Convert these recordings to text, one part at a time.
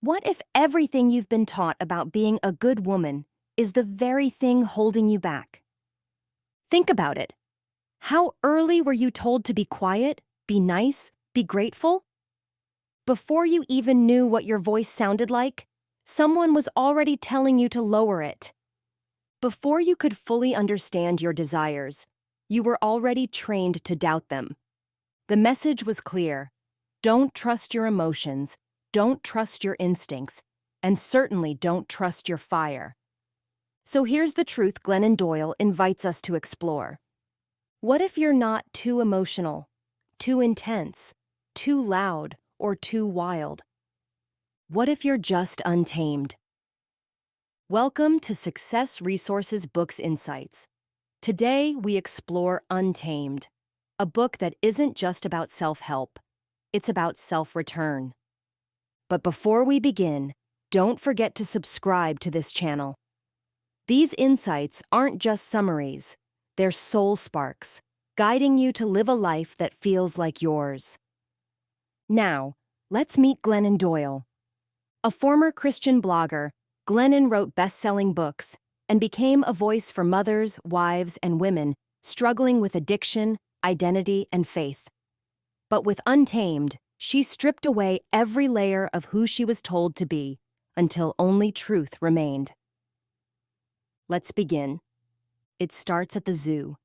What if everything you've been taught about being a good woman is the very thing holding you back? Think about it. How early were you told to be quiet, be nice, be grateful? Before you even knew what your voice sounded like, someone was already telling you to lower it. Before you could fully understand your desires, you were already trained to doubt them. The message was clear. Don't trust your emotions, don't trust your instincts, and certainly don't trust your fire. So here's the truth Glennon Doyle invites us to explore. What if you're not too emotional, too intense, too loud, or too wild? What if you're just untamed? Welcome to Success Resources Books Insights. Today we explore Untamed, a book that isn't just about self-help, it's about self-return. But before we begin, don't forget to subscribe to this channel. These insights aren't just summaries, they're soul sparks, guiding you to live a life that feels like yours. Now, let's meet Glennon Doyle. A former Christian blogger, Glennon wrote best-selling books and became a voice for mothers, wives, and women struggling with addiction, identity, and faith. But with Untamed, she stripped away every layer of who she was told to be until only truth remained. Let's begin. It starts at the zoo.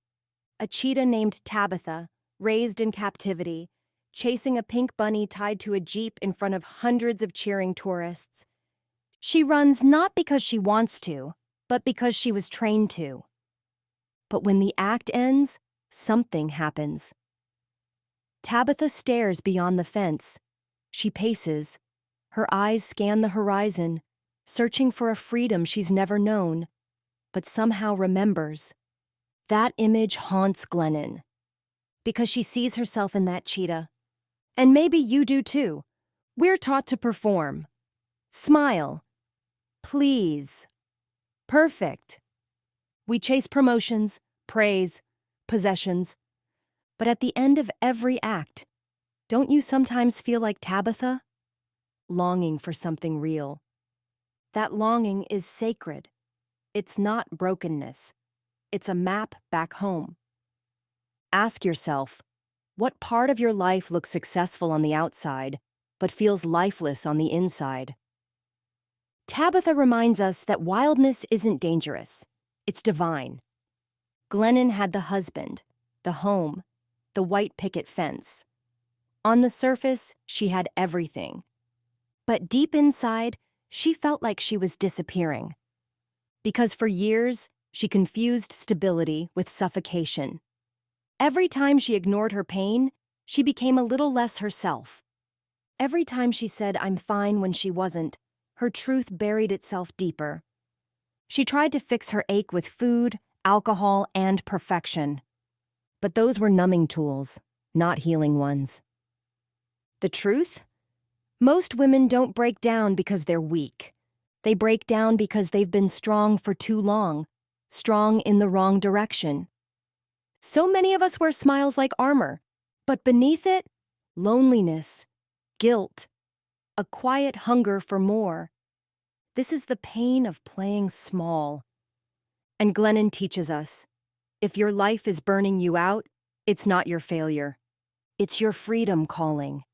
A cheetah named Tabitha, raised in captivity, chasing a pink bunny tied to a jeep in front of hundreds of cheering tourists. She runs not because she wants to, but because she was trained to. But when the act ends, something happens. Tabitha stares beyond the fence. She paces. Her eyes scan the horizon, searching for a freedom she's never known, but somehow remembers. That image haunts Glennon, because she sees herself in that cheetah. And maybe you do too. We're taught to perform. Smile. Please. Perfect. We chase promotions, praise, possessions. But at the end of every act, don't you sometimes feel like Tabitha? Longing for something real. That longing is sacred. It's not brokenness. It's a map back home. Ask yourself, what part of your life looks successful on the outside, but feels lifeless on the inside? Tabitha reminds us that wildness isn't dangerous. It's divine. Glennon had the husband, the home, the white picket fence. On the surface, she had everything. But deep inside, she felt like she was disappearing. Because for years, she confused stability with suffocation. Every time she ignored her pain, she became a little less herself. Every time she said, "I'm fine," when she wasn't, her truth buried itself deeper. She tried to fix her ache with food, alcohol, and perfection. But those were numbing tools, not healing ones. The truth? Most women don't break down because they're weak. They break down because they've been strong for too long, strong in the wrong direction. So many of us wear smiles like armor, but beneath it, loneliness, guilt, a quiet hunger for more. This is the pain of playing small. And Glennon teaches us, if your life is burning you out, it's not your failure. It's your freedom calling.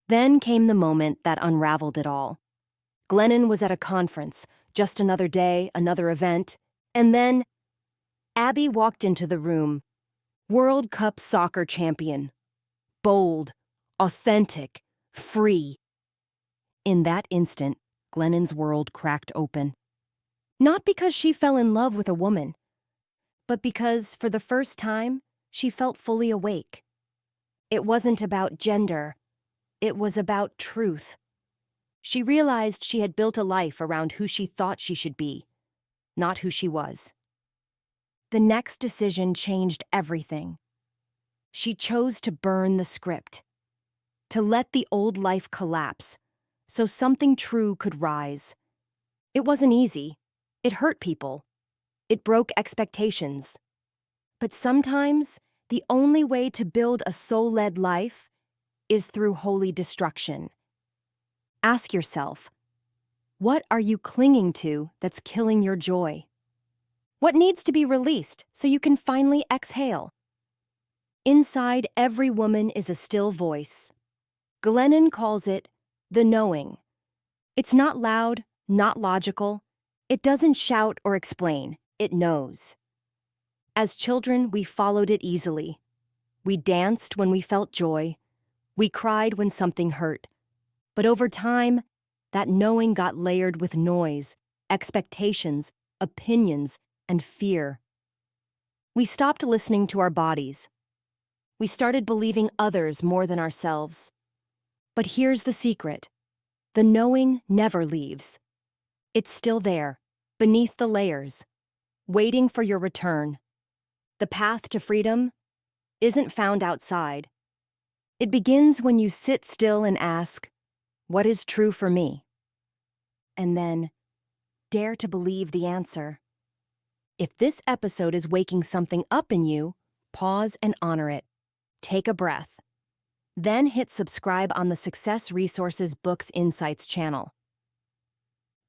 Then came the moment that unraveled it all. Glennon was at a conference, just another day, another event, and then Abby walked into the room. World Cup soccer champion. Bold, authentic, free. In that instant, Glennon's world cracked open. Not because she fell in love with a woman, but because, for the first time, she felt fully awake. It wasn't about gender. It was about truth. She realized she had built a life around who she thought she should be, not who she was. The next decision changed everything. She chose to burn the script, to let the old life collapse, so something true could rise. It wasn't easy. It hurt people. It broke expectations. But sometimes, the only way to build a soul-led life is through holy destruction. Ask yourself, what are you clinging to that's killing your joy? What needs to be released so you can finally exhale? Inside every woman is a still voice. Glennon calls it the knowing. It's not loud, not logical. It doesn't shout or explain. It knows. As children, we followed it easily. We danced when we felt joy. We cried when something hurt. But over time, that knowing got layered with noise, expectations, opinions, and fear. We stopped listening to our bodies. We started believing others more than ourselves. But here's the secret. The knowing never leaves. It's still there, beneath the layers, waiting for your return. The path to freedom isn't found outside. It begins when you sit still and ask, what is true for me? And then, dare to believe the answer. If this episode is waking something up in you, pause and honor it. Take a breath. Then hit subscribe on the Success Resources Books Insights channel.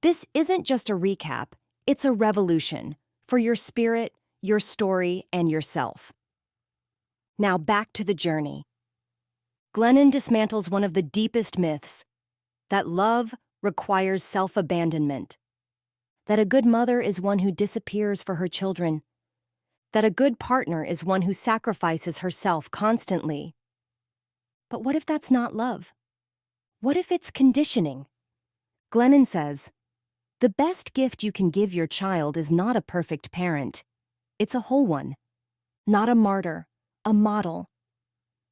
This isn't just a recap, it's a revolution for your spirit, your story, and yourself. Now back to the journey. Glennon dismantles one of the deepest myths, that love requires self-abandonment, that a good mother is one who disappears for her children, that a good partner is one who sacrifices herself constantly. But what if that's not love? What if it's conditioning? Glennon says, the best gift you can give your child is not a perfect parent. It's a whole one, not a martyr, a model.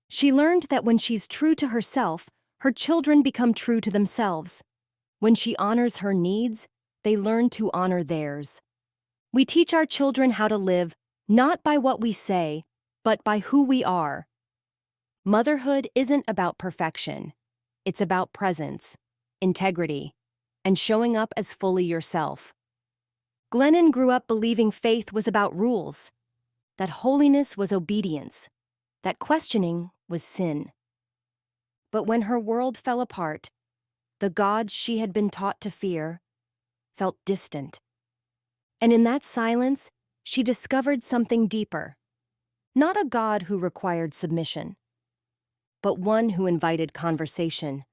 She learned that when she's true to herself, her children become true to themselves. When she honors her needs, they learn to honor theirs. We teach our children how to live not by what we say, but by who we are. Motherhood isn't about perfection. It's about presence, integrity, and showing up as fully yourself. Glennon grew up believing faith was about rules, that holiness was obedience, that questioning was sin. But when her world fell apart, the God she had been taught to fear felt distant. And in that silence, she discovered something deeper. Not a God who required submission, but one who invited conversation.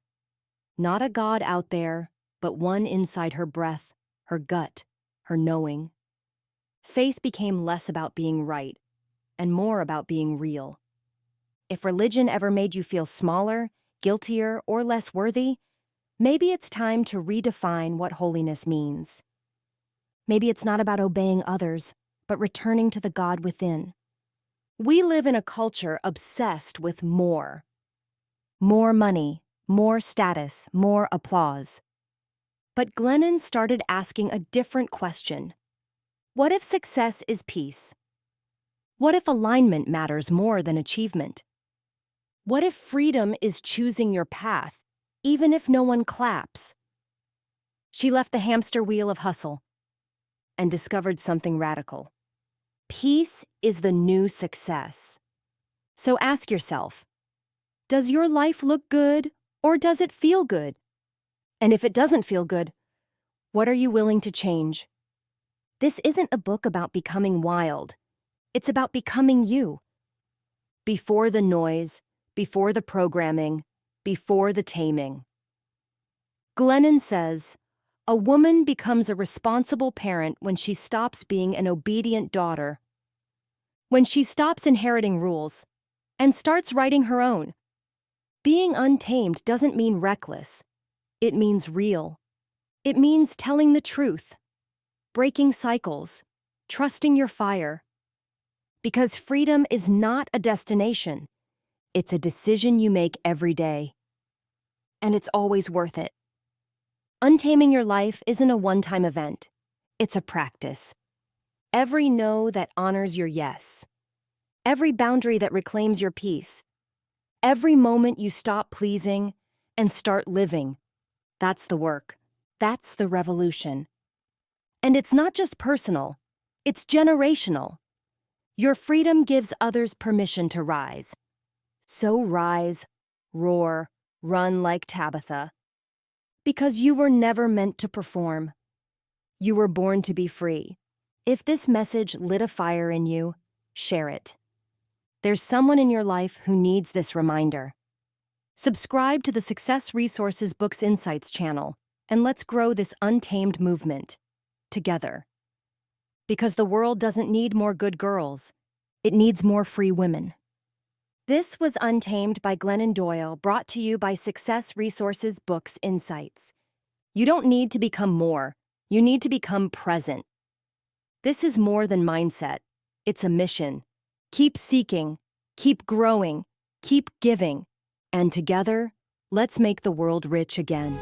Not a God out there, but one inside her breath, her gut, her knowing. Faith became less about being right and more about being real. If religion ever made you feel smaller, guiltier, or less worthy, maybe it's time to redefine what holiness means. Maybe it's not about obeying others, but returning to the God within. We live in a culture obsessed with more. More money, more status, more applause. But Glennon started asking a different question. What if success is peace? What if alignment matters more than achievement? What if freedom is choosing your path, even if no one claps? She left the hamster wheel of hustle and discovered something radical. Peace is the new success. So ask yourself, does your life look good or does it feel good? And if it doesn't feel good, what are you willing to change? This isn't a book about becoming wild. It's about becoming you. Before the noise, before the programming, before the taming. Glennon says, a woman becomes a responsible parent when she stops being an obedient daughter. When she stops inheriting rules and starts writing her own. Being untamed doesn't mean reckless. It means real. It means telling the truth, breaking cycles, trusting your fire. Because freedom is not a destination. It's a decision you make every day. And it's always worth it. Untaming your life isn't a one-time event. It's a practice. Every no that honors your yes. Every boundary that reclaims your peace. Every moment you stop pleasing and start living. That's the work. That's the revolution. And it's not just personal. It's generational. Your freedom gives others permission to rise. So rise, roar, run like Tabitha. Because you were never meant to perform. You were born to be free. If this message lit a fire in you, share it. There's someone in your life who needs this reminder. Subscribe to the Success Resources Books Insights channel, and let's grow this untamed movement together. Because the world doesn't need more good girls, it needs more free women. This was Untamed by Glennon Doyle, brought to you by Success Resources Books Insights. You don't need to become more, you need to become present. This is more than mindset, it's a mission. Keep seeking, keep growing, keep giving, and together, let's make the world rich again.